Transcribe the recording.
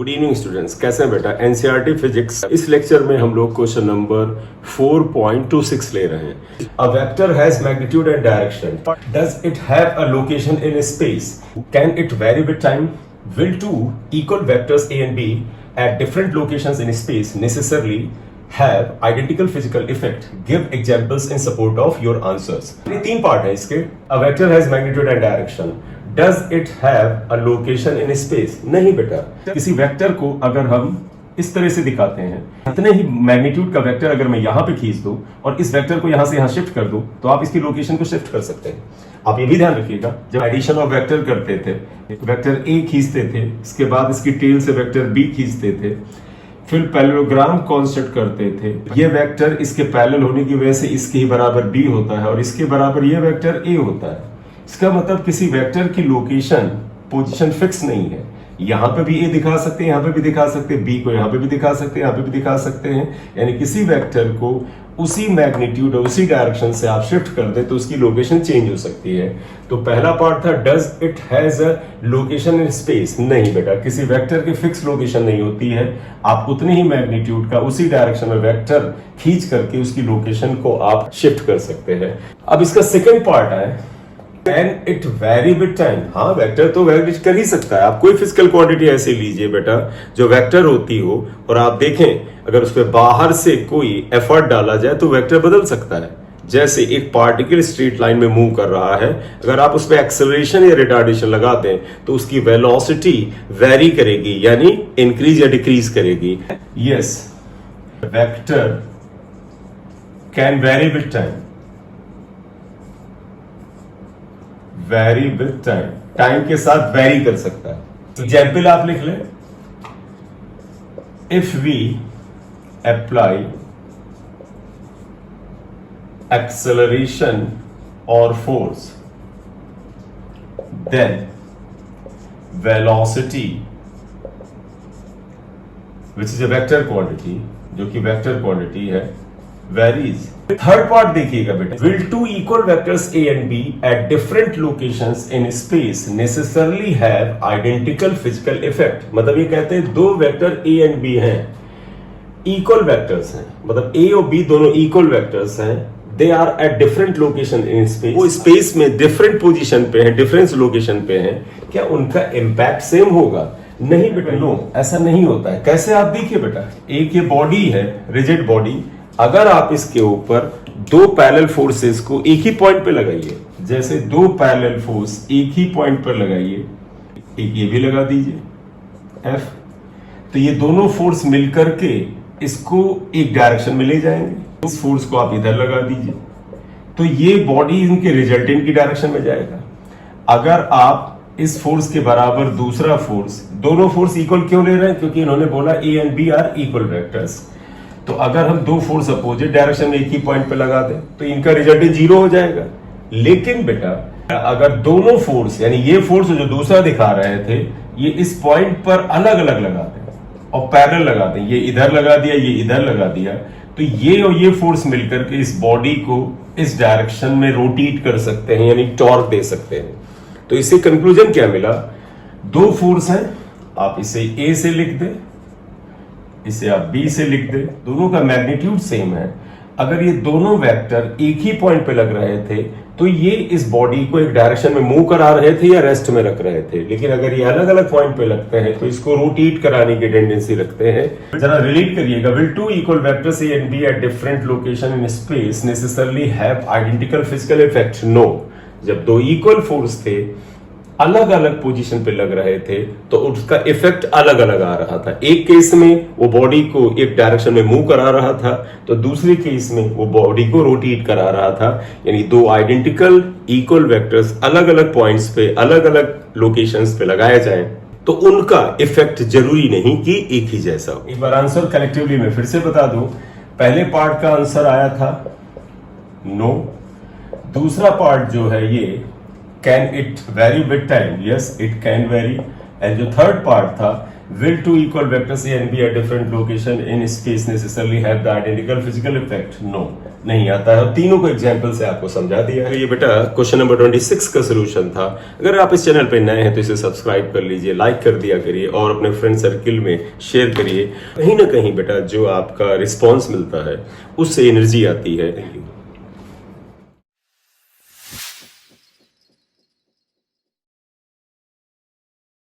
Good evening students, कैसे हैं बेटा। एनसीईआरटी फिजिक्स इस लेक्चर में हम लोग क्वेश्चन नंबर 4.26 ले रहे हैं। A vector has magnitude and direction, does it have a location in space, can it very with time, will two equal vectors a and b at different locations in space necessarily have identical physical effect, give examples in support of your answers। ये तीन part है इसके। a vector has magnitude and direction, does it have a location in space। नहीं बेटा, किसी vector को अगर हम इस तरह से दिखाते हैं, इतने ही मैग्नीट्यूड का वेक्टर अगर मैं यहां पे खींच दूं और इस वेक्टर को यहां से यहां शिफ्ट कर दूं तो आप इसकी लोकेशन को शिफ्ट कर सकते हैं। आप ये भी ध्यान रखिएगा, जब एडिशन ऑफ वेक्टर करते थे, वेक्टर ए खींचते थे, इसके बाद इसकी टेल से वेक्टर बी खींचते थे, फिर पैरेललोग्राम कंस्ट्रक्ट करते थे। ये वेक्टर इसके पैरेलल होने की वजह से इसके ही बराबर बी होता है और इसके बराबर ये वेक्टर ए होता है। इसका मतलब किसी वेक्टर की लोकेशन पोजीशन फिक्स नहीं है। यहां पे भी ए दिखा सकते हैं, यहां पे भी दिखा सकते हैं, बी को यहां पे भी दिखा सकते हैं, यहां पे भी दिखा सकते हैं। यानी किसी वेक्टर को उसी मैग्नीट्यूड और उसी डायरेक्शन से आप शिफ्ट कर दे तो उसकी लोकेशन चेंज हो सकती है। तो पहला पार्ट था does it has a location in space. नहीं बेटा, किसी वेक्टर की फिक्स लोकेशन नहीं होती है। आप उतने ही मैग्नीट्यूड का उसी डायरेक्शन में वेक्टर खींच करके उसकी लोकेशन को आप शिफ्ट कर सकते हैं। अब इसका सेकेंड पार्ट है can it very with time. हाँ, वेक्टर तो वेरी कर ही सकता है। आप कोई फिजिकल क्वांटिटी ऐसे लीजिए बेटा जो वेक्टर होती हो और आप देखें अगर उस पर बाहर से कोई एफर्ट डाला जाए तो वेक्टर बदल सकता है। जैसे एक पार्टिकल स्ट्रेट लाइन में मूव कर रहा है, अगर आप उस पर एक्सेलरेशन या रिटार्डेशन लगा दें तो उसकी वेलोसिटी वेरी करेगी, यानी इंक्रीज या डिक्रीज करेगी। Yes, vector can very with time, very with time, time के साथ वेरी कर सकता है। एग्जाम्पल आप लिख लें, इफ वी अप्लाई एक्सेलरेशन और force then velocity which is a vector quantity, जो कि वेक्टर क्वांटिटी है, वेरीज। थर्ड पार्ट देखिएगा बेटा, will two equal vectors A and B at different locations in space necessarily have identical physical effect. मतलब ये कहते हैं दो वेक्टर ए एंड बी हैं, इक्वल वेक्टर्स हैं, मतलब ए और बी दोनों इक्वल वेक्टर्स हैं। They are at different location in space, वो स्पेस में डिफरेंट पोजीशन पे हैं, डिफरेंट लोकेशन पे हैं। क्या उनका इंपैक्ट सेम होगा? नहीं बेटा, नो, ऐसा नहीं होता है। कैसे? आप देखिए बेटा, एक ये बॉडी है, रिजिड बॉडी, अगर आप इसके ऊपर दो पैरेलल फोर्सेस को एक ही पॉइंट पे लगाइए, जैसे दो पैरेलल फोर्स एक ही पॉइंट पर लगाइए, एक ये भी लगा दीजिए F, तो ये दोनों फोर्स मिलकर के इसको एक डायरेक्शन में ले जाएंगे। इस फोर्स को आप इधर लगा दीजिए तो ये बॉडी इनके रिजल्टेंट की डायरेक्शन में जाएगा। अगर आप इस फोर्स के बराबर दूसरा फोर्स, दोनों फोर्स इक्वल क्यों ले रहे हैं? क्योंकि इन्होंने बोला A and B are equal vectors. तो अगर हम दो फोर्स अपोजिट डायरेक्शन में एक ही पॉइंट पे लगा दें तो इनका रिजल्टेंट जीरो हो जाएगा। लेकिन बेटा अगर दोनों फोर्स, यानी ये फोर्स जो दूसरा दिखा रहे थे, ये इस पॉइंट पर अलग अलग लगा दें और पैरेलल लगा दें, ये इधर लगा दिया, ये इधर लगा दिया, तो ये और ये फोर्स मिलकर के इस बॉडी को इस डायरेक्शन में रोटेट कर सकते हैं, यानी टॉर्क दे सकते हैं। तो इससे कंक्लूजन क्या मिला? दो फोर्स हैं, आप इसे ए से लिख दें, इसे आप बी से लिख दें, दोनों का मैग्नीट्यूड सेम है। अगर ये दोनों वेक्टर एक ही पॉइंट पे लग रहे थे तो ये इस बॉडी को एक डायरेक्शन में मूव करा रहे थे या रेस्ट में रख रहे थे। लेकिन अगर ये अलग अलग पॉइंट पे लगते हैं तो इसको रोटेट कराने की टेंडेंसी रखते हैं। जरा रिलेट करिएगा, will two equal vectors A and B at different location in space necessarily have identical physical effect. No, जब दो इक्वल फोर्स थे, अलग अलग पोजीशन पे लग रहे थे, तो उसका इफेक्ट अलग अलग आ रहा था। एक केस में वो बॉडी को एक डायरेक्शन में मूव करा रहा था, तो दूसरे केस में वो बॉडी को रोटेट करा रहा था। यानी दो आइडेंटिकल इक्वल वेक्टर्स अलग अलग पॉइंट्स पे, अलग अलग लोकेशंस पे लगाए जाएं तो उनका इफेक्ट जरूरी नहीं कि एक ही जैसा हो। एक बार आंसर कलेक्टिवली मैं फिर से बता दूं, पहले पार्ट का आंसर आया था नो। दूसरा पार्ट जो है ये can it very with time, yes it can very. And जो थर्ड पार्ट था will two equal vectors A and B at different location in space necessarily have the identical physical effect? No. नहीं आता है। तीनों को example से आपको समझा दिया है। ये बेटा क्वेश्चन नंबर 26 का सोल्यूशन था। अगर आप इस चैनल पे नए हैं तो इसे सब्सक्राइब कर लीजिए, लाइक कर दिया करिए और अपने फ्रेंड सर्किल में शेयर करिए। कहीं ना कहीं बेटा जो आपका रिस्पॉन्स मिलता है उससे एनर्जी आती है। Thank you.